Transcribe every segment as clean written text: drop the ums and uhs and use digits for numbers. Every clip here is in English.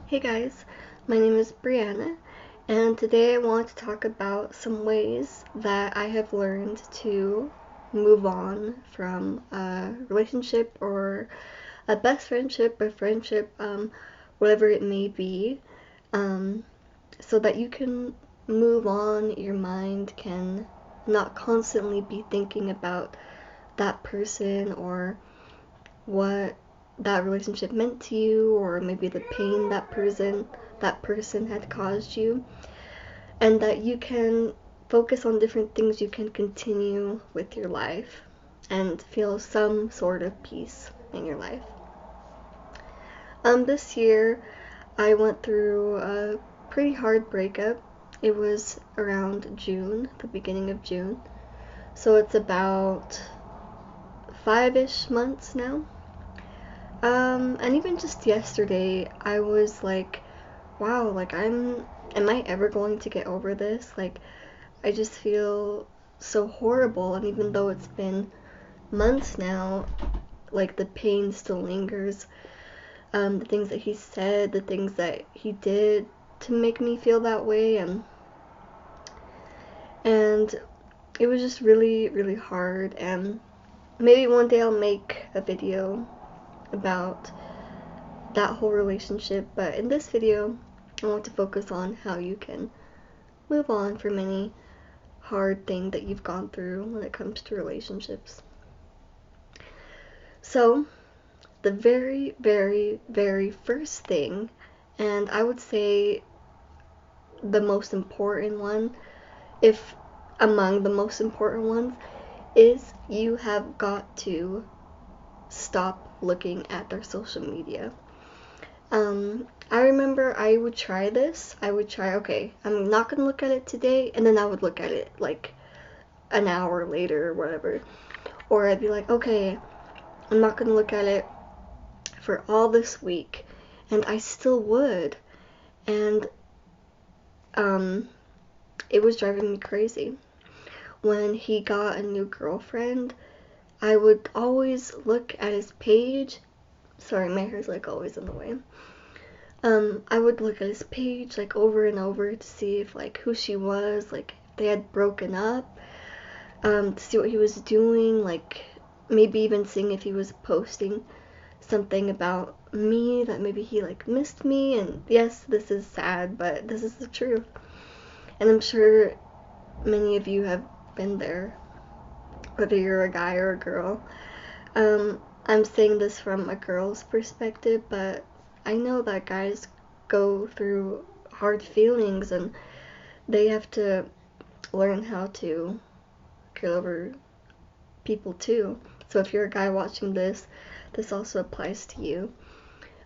Hey guys, my name is Brianna, and today I want to talk about some ways that I have learned to move on from a relationship or a best friendship or friendship, whatever it may be, um, so that you can move on. Your mind can not constantly be thinking about that person or what that relationship meant to you, or maybe the pain that person had caused you, and that you can focus on different things. You can continue with your life and feel some sort of peace in your life. This year I went through a pretty hard breakup. It was around June, the beginning of June, so it's about 5-ish months now. And even just yesterday, I was like, wow, like am I ever going to get over this? Like, I just feel so horrible, and even though it's been months now, like the pain still lingers. The things that he said, the things that he did to make me feel that way, and it was just really, really hard. And maybe one day I'll make a video about that whole relationship, but in this video, I want to focus on how you can move on from any hard thing that you've gone through when it comes to relationships. So, the very, very, very first thing, and I would say the most important one, if among the most important ones, is you have got to stop looking at their social media. I remember I would try this. I would try, okay, I'm not gonna look at it today, and then I would look at it like an hour later or whatever. Or I'd be like, okay, I'm not gonna look at it for all this week, and I still would. And it was driving me crazy. When he got a new girlfriend, I would always look at his page. Sorry, my hair's like always in the way. I would look at his page like over and over to see if like who she was, like if they had broken up, to see what he was doing, like maybe even seeing if he was posting something about me that maybe he like missed me. And yes, this is sad, but this is the truth. And I'm sure many of you have been there, whether you're a guy or a girl. I'm saying this from a girl's perspective, but I know that guys go through hard feelings and they have to learn how to get over people too. So if you're a guy watching this, this also applies to you.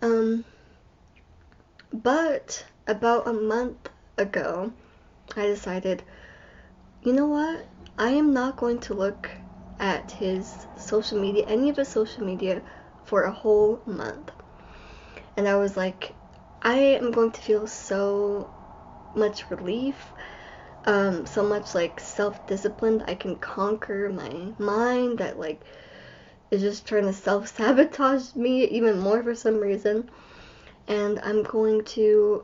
Um, but about a month ago, I decided, you know what? I am not going to look at his social media, any of his social media, for a whole month. And I was like, I am going to feel so much relief, so much like self-discipline. I can conquer my mind that like is just trying to self-sabotage me even more for some reason. And I'm going to,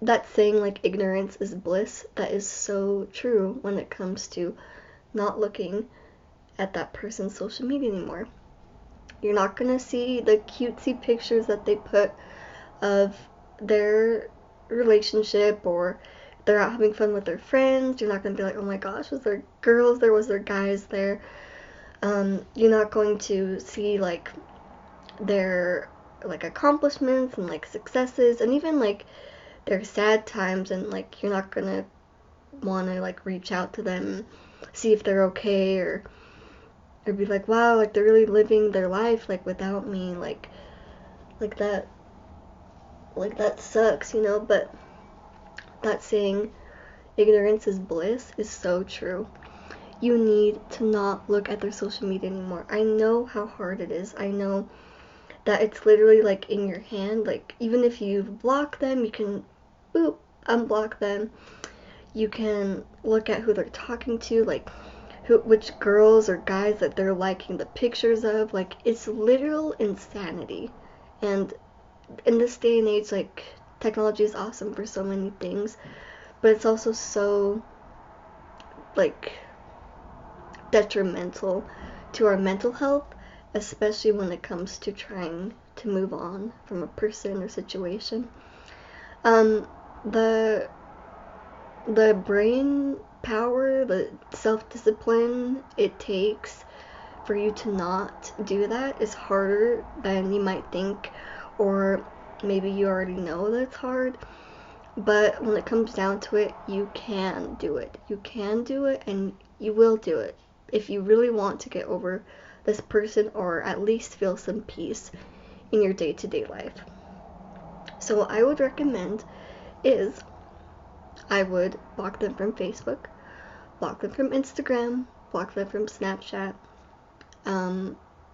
that saying like ignorance is bliss, that is so true when it comes to not looking at that person's social media anymore. You're not gonna see the cutesy pictures that they put of their relationship, or they're out having fun with their friends. You're not gonna be like, oh my gosh, was there girls there, was there guys there? You're not going to see like their like accomplishments and like successes, and even like their sad times, and like you're not gonna want to like reach out to them, see if they're okay, or be like, wow, like they're really living their life like without me, like that, like that sucks, you know. But that saying ignorance is bliss is so true. You need to not look at their social media anymore. I know how hard it is. I know that it's literally like in your hand. Like even if you've blocked them, you can boop unblock them. You can look at who they're talking to, like which girls or guys that they're liking the pictures of. Like it's literal insanity. And in this day and age, like, technology is awesome for so many things, but it's also so, like, detrimental to our mental health, especially when it comes to trying to move on from a person or situation. Um, the the brain power, the self-discipline it takes for you to not do that is harder than you might think, or maybe you already know that it's hard. But when it comes down to it, you can do it. You can do it, and you will do it if you really want to get over this person, or at least feel some peace in your day-to-day life. So what I would recommend is I would block them from Facebook, block them from Instagram, block them from Snapchat.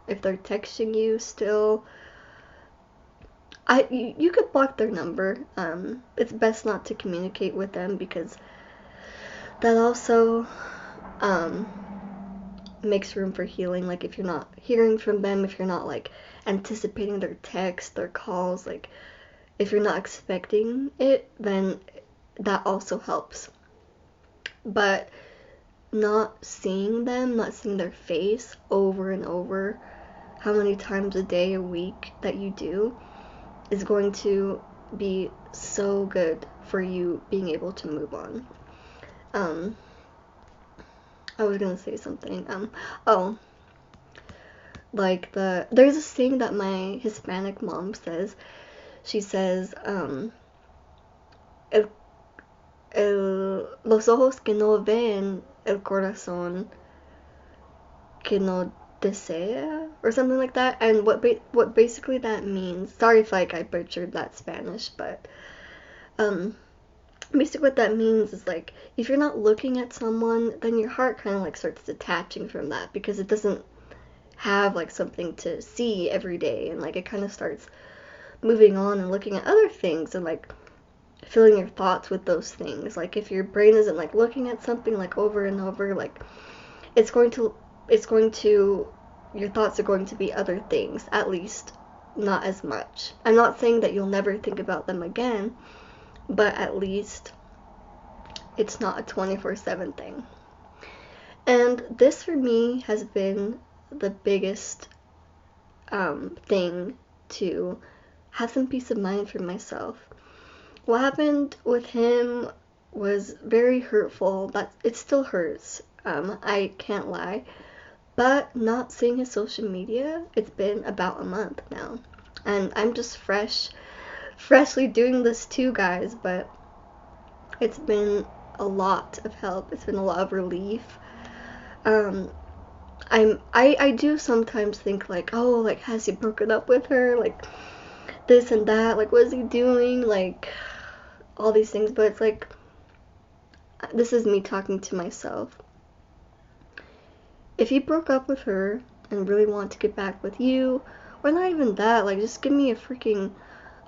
If they're texting you still, you could block their number. It's best not to communicate with them, because that also um, makes room for healing. Like, if you're not hearing from them, if you're not like anticipating their texts, their calls, like if you're not expecting it, then that also helps. But not seeing them, not seeing their face over and over, how many times a day, a week that you do, is going to be so good for you being able to move on. I was gonna say something. Oh, like there's this thing that my Hispanic mom says. She says, los ojos que no ven, el corazón que no desea, or something like that. And what basically that means. Sorry if like I butchered that Spanish, but basically what that means is, like, if you're not looking at someone, then your heart kind of like starts detaching from that, because it doesn't have like something to see every day, and like it kind of starts moving on and looking at other things, and like filling your thoughts with those things. Like, if your brain isn't like looking at something like over and over, like it's going to your thoughts are going to be other things, at least not as much. I'm not saying that you'll never think about them again, but at least it's not a 24/7 thing. And this for me has been the biggest thing to have some peace of mind for myself. What happened with him was very hurtful. That it still hurts. I can't lie. But not seeing his social media, it's been about a month now. And I'm just freshly doing this too, guys, but it's been a lot of help. It's been a lot of relief. I do sometimes think like, oh, like, has he broken up with her? Like, this and that. Like, what is he doing? Like, all these things. But it's like, this is me talking to myself. If he broke up with her and really want to get back with you, or not even that, like, just give me a freaking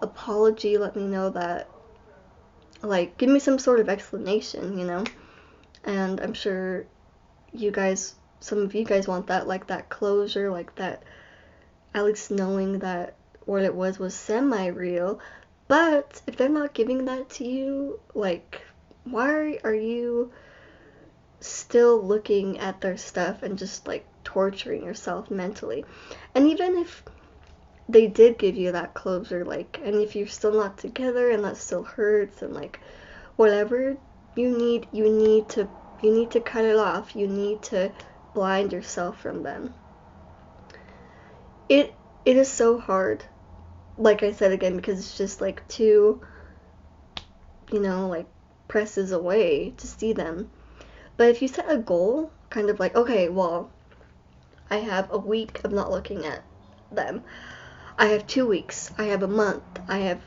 apology. Let me know that, like, give me some sort of explanation, you know? And I'm sure you guys, some of you guys want that, like, that closure, like that, at least knowing that what it was semi-real. But if they're not giving that to you, like, why are you still looking at their stuff and just like torturing yourself mentally? And even if they did give you that closure, like, and if you're still not together and that still hurts, and like whatever, you need to cut it off. You need to blind yourself from them. It is so hard, like I said again, because it's just like two, like presses away to see them. But if you set a goal, kind of like, okay, well, I have a week of not looking at them. I have 2 weeks. I have a month. I have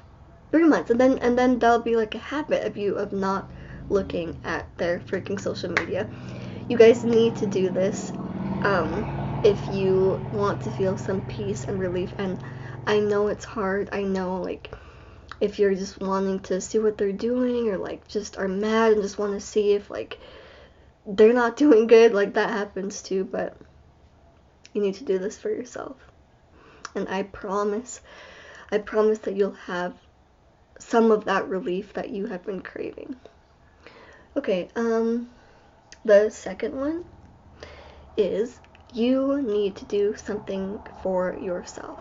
3 months. And then that'll be like a habit of you of not looking at their freaking social media. You guys need to do this if you want to feel some peace and relief. And I know it's hard. I know, like, if you're just wanting to see what they're doing, or like just are mad and just want to see if like they're not doing good, like that happens too. But you need to do this for yourself. And I promise I promise that you'll have some of that relief that you have been craving. Okay, the second one is you need to do something for yourself.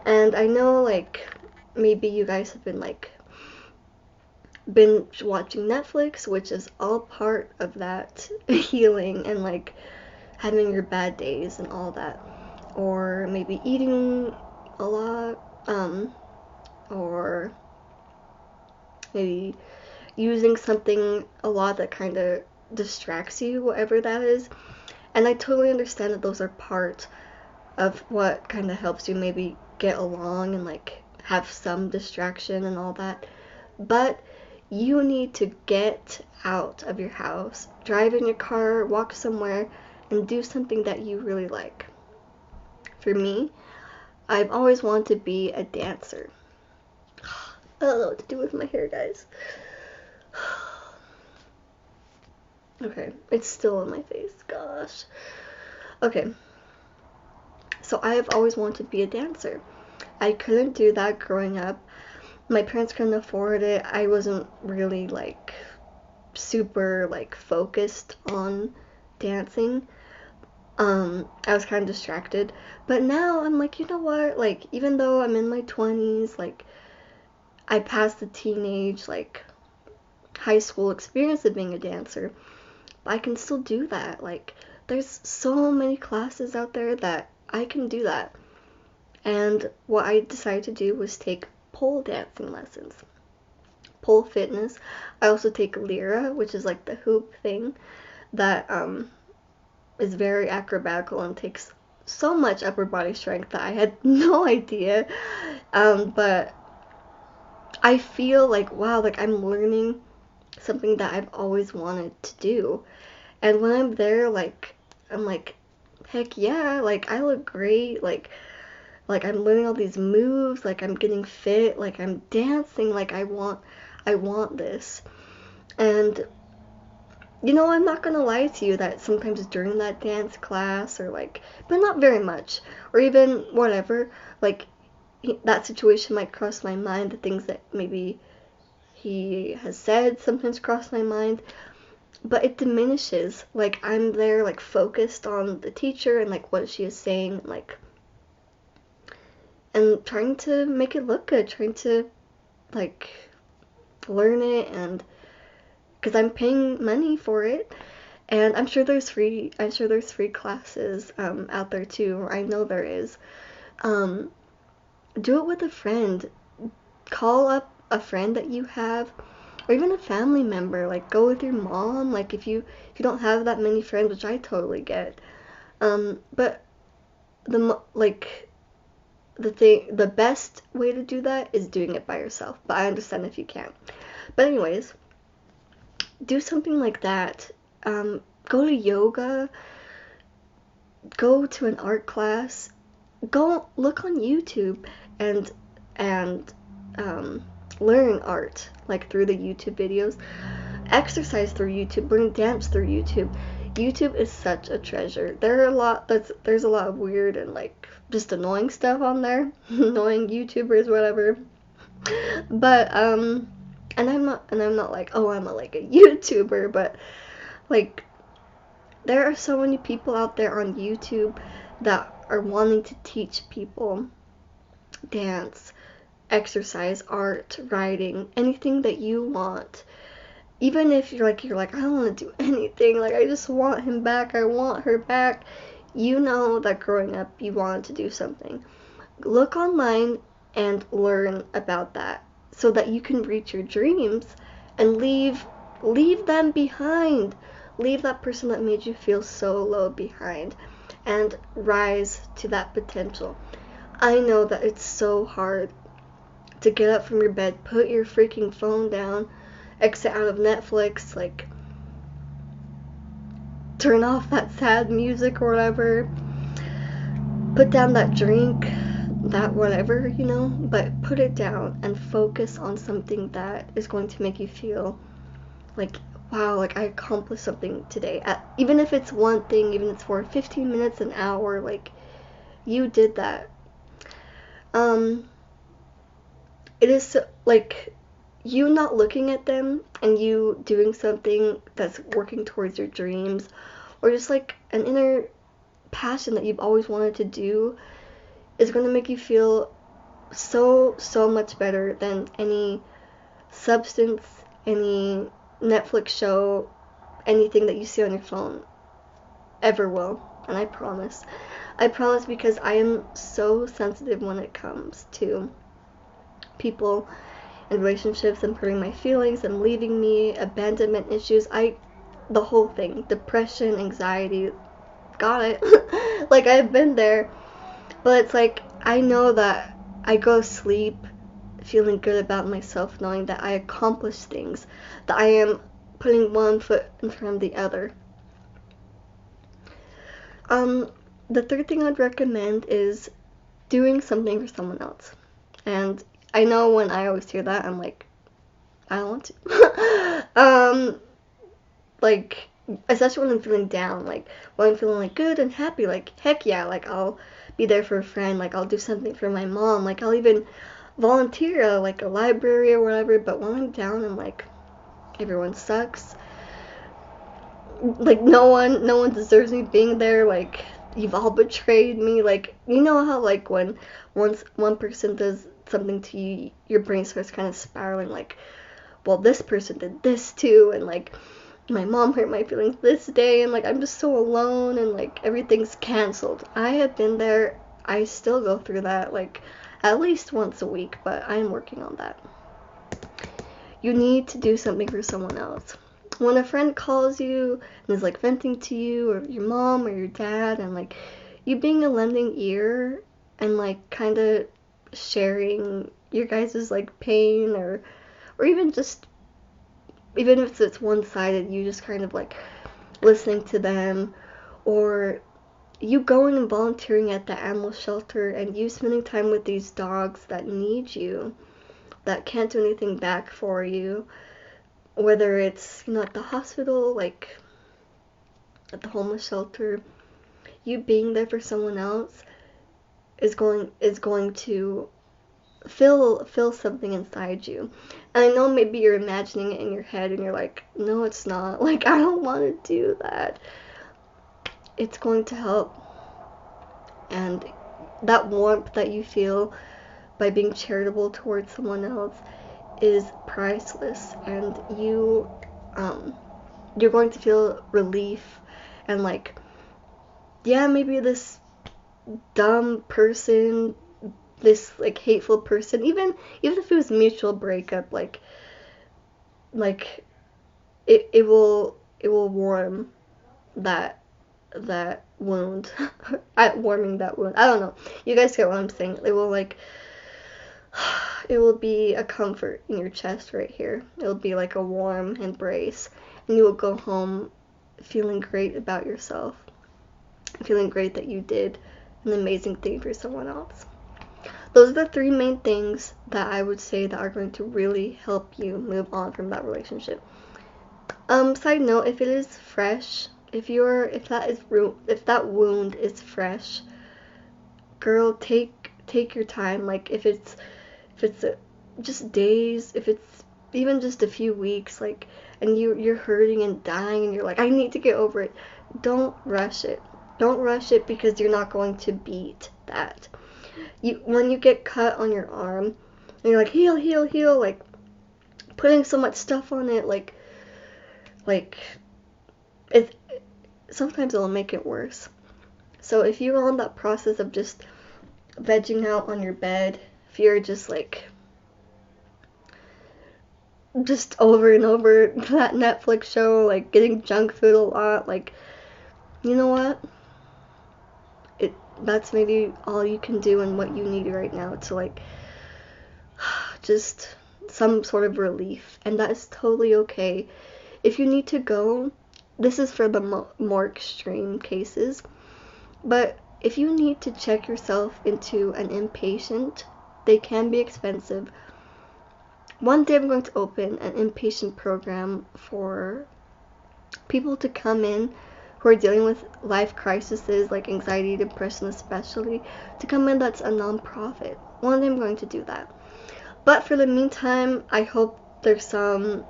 And I know, like, maybe you guys have been like binge watching Netflix, which is all part of that healing and like having your bad days and all that. Or maybe eating a lot, or maybe using something a lot that kind of distracts you, whatever that is. And I totally understand that those are part of what kind of helps you maybe get along and like have some distraction and all that. But you need to get out of your house, drive in your car, walk somewhere, and do something that you really like. For me, I've always wanted to be a dancer. I don't know what to do with my hair, guys. Okay, it's still on my face, gosh. Okay, so I have always wanted to be a dancer. I couldn't do that growing up. My parents couldn't afford it. I wasn't really like super like focused on dancing. I was kind of distracted. But now I'm like, you know what? Like, even though I'm in my 20s, like, I passed the teenage, like, high school experience of being a dancer, but I can still do that. Like, there's so many classes out there that I can do that. And what I decided to do was take pole dancing lessons. Pole fitness. I also take Lyra, which is like the hoop thing that is very acrobatical and takes so much upper body strength that I had no idea. But I feel like, wow, like I'm learning something that I've always wanted to do. And when I'm there, like, I'm like, heck yeah, like I look great, like I'm learning all these moves, like I'm getting fit, like I'm dancing, like I want this. And you know, I'm not gonna lie to you that sometimes during that dance class, or like, but not very much, or even whatever, like that situation might cross my mind, the things that maybe he has said sometimes cross my mind, but it diminishes. Like, I'm there, like, focused on the teacher and like what she is saying, like, and trying to make it look good, trying to like learn it, and because I'm paying money for it. And I'm sure there's free classes out there too. I know there is. Do it with a friend. Call up a friend that you have, or even a family member. Like, go with your mom. Like, if you don't have that many friends, which I totally get. But the best way to do that is doing it by yourself. But I understand if you can't. But anyways, do something like that. Go to yoga. Go to an art class. Go look on YouTube and learn art, like, through the YouTube videos. Exercise through YouTube. Learn dance through YouTube. YouTube is such a treasure. There's a lot of weird and like just annoying stuff on there. Annoying YouTubers, whatever. But and I'm not like, oh, I'm like a YouTuber, but like there are so many people out there on YouTube that are wanting to teach people dance, exercise, art, writing, anything that you want. Even if you're like, I don't want to do anything, like I just want him back, I want her back. You know that growing up you wanted to do something. Look online and learn about that so that you can reach your dreams and leave them behind. Leave that person that made you feel so low behind and rise to that potential. I know that it's so hard to get up from your bed, put your freaking phone down, exit out of Netflix, like turn off that sad music or whatever, put down that drink, that whatever, you know, but put it down and focus on something that is going to make you feel like, wow, like I accomplished something today. Even if it's one thing, even if it's for 15 minutes, an hour, like you did that. it is so, like you not looking at them and you doing something that's working towards your dreams, or just like an inner passion that you've always wanted to do, is going to make you feel so much better than any substance, any Netflix show, anything that you see on your phone ever will. And I promise. I promise, because I am so sensitive when it comes to people and relationships and hurting my feelings and leaving me, abandonment issues. The whole thing, depression, anxiety, got it. Like, I've been there, but it's like, I know that I go to sleep feeling good about myself, knowing that I accomplished things, that I am putting one foot in front of the other. The third thing I'd recommend is doing something for someone else. And I know when I always hear that, I'm like, I don't want to. Like, especially when I'm feeling down, like, when I'm feeling, like, good and happy, like, heck yeah, like, I'll be there for a friend, like, I'll do something for my mom, like, I'll even volunteer at, like, a library or whatever. But when I'm down, I'm like, everyone sucks, like, no one deserves me being there, like, you've all betrayed me. Like, you know how, like, when once one person does something to you, your brain starts kind of spiraling, like, well, this person did this too, and, like, my mom hurt my feelings this day, and, like, I'm just so alone, and, like, everything's canceled. I have been there. I still go through that, like, at least once a week, but I'm working on that. You need to do something for someone else. When a friend calls you and is, like, venting to you, or your mom or your dad, and, like, you being a lending ear and, like, kind of sharing your guys' like pain, or even just, even if it's one-sided, you just kind of like listening to them, or you going and volunteering at the animal shelter, and you spending time with these dogs that need you, that can't do anything back for you, whether it's, you know, at the hospital, like at the homeless shelter. You being there for someone else is going to fill something inside you. And I know maybe you're imagining it in your head and you're like, no, it's not. Like, I don't want to do that. It's going to help. And that warmth that you feel by being charitable towards someone else is priceless. And you're going to feel relief, and like, yeah, maybe this dumb person, this like hateful person, even if it was mutual breakup, like it will warm that wound. Warming that wound, I don't know, you guys get what I'm saying. It will like, it will be a comfort in your chest right here. It will be like a warm embrace, and you will go home feeling great about yourself, feeling great that you did an amazing thing for someone else. Those are the three main things that I would say that are going to really help you move on from that relationship. Side note, if it is fresh, if that wound is fresh, girl, take your time. Like, if it's just days, if it's even just a few weeks, like, and you're hurting and dying, and you're like, I need to get over it. Don't rush it. Don't rush it, because you're not going to beat that. When you get cut on your arm, and you're like, heal, heal, heal, like, putting so much stuff on it, like, it sometimes it'll make it worse. So if you're on that process of just vegging out on your bed, if you're just like, just over and over that Netflix show, like getting junk food a lot, like, you know what? That's maybe all you can do and what you need right now to like just some sort of relief, and that is totally okay. If you need to go, this is for the more extreme cases, but if you need to check yourself into an inpatient, they can be expensive. One day I'm going to open an inpatient program for people to come in who are dealing with life crises, like anxiety, depression especially, to come in. That's a non-profit. One day I'm going to do that. But for the meantime, I hope there's some,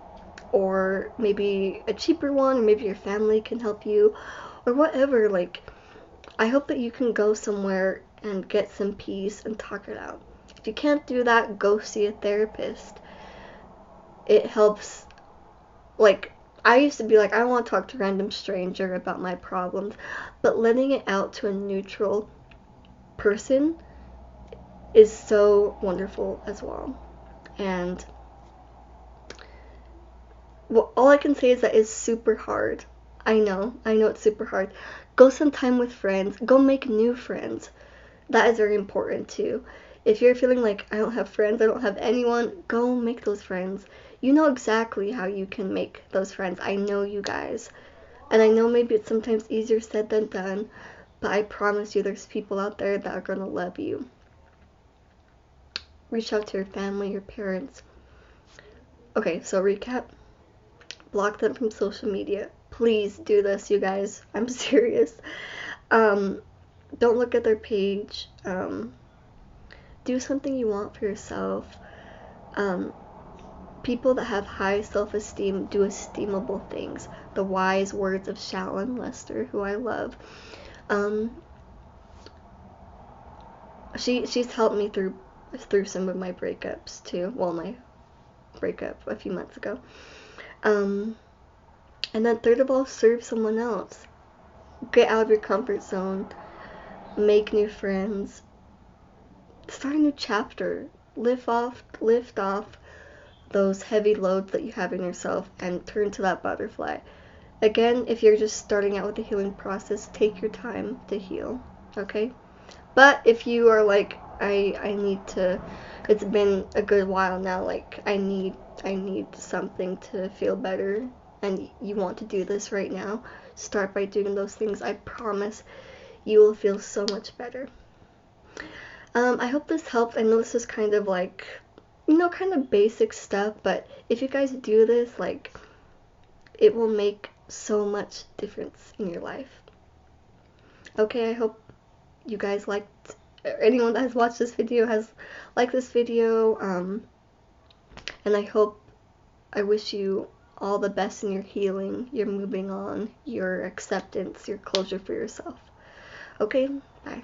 or maybe a cheaper one, or maybe your family can help you, or whatever. Like, I hope that you can go somewhere and get some peace and talk it out. If you can't do that, go see a therapist. It helps. Like, I used to be like, I want to talk to a random stranger about my problems, but letting it out to a neutral person is so wonderful as well. And well, all I can say is that it's super hard. I know it's super hard. Go spend time with friends, go make new friends. That is very important too. If you're feeling like I don't have friends, I don't have anyone, go make those friends. You know exactly how you can make those friends. I know you guys. And I know maybe it's sometimes easier said than done, but I promise you there's people out there that are gonna love you. Reach out to your family, your parents. Okay, so recap. Block them from social media. Please do this, you guys. I'm serious. Um, don't look at their page. Do something you want for yourself. Um, People that have high self-esteem do esteemable things. The wise words of Shallon Lester, who I love. Um, she's helped me through some of my breakups too. Well, my breakup a few months ago. And then third of all, serve someone else. Get out of your comfort zone. Make new friends. Start a new chapter. Lift off those heavy loads that you have in yourself and turn to that butterfly. Again, if you're just starting out with the healing process, take your time to heal, okay? But if you are like, I need to, it's been a good while now, like I need something to feel better, and you want to do this right now, start by doing those things. I promise you will feel so much better. I hope this helped. I know this is kind of like, kind of basic stuff, but if you guys do this, like, it will make so much difference in your life. Okay, I hope you guys liked, anyone that has watched this video has liked this video, and I wish you all the best in your healing, your moving on, your acceptance, your closure for yourself. Okay, bye.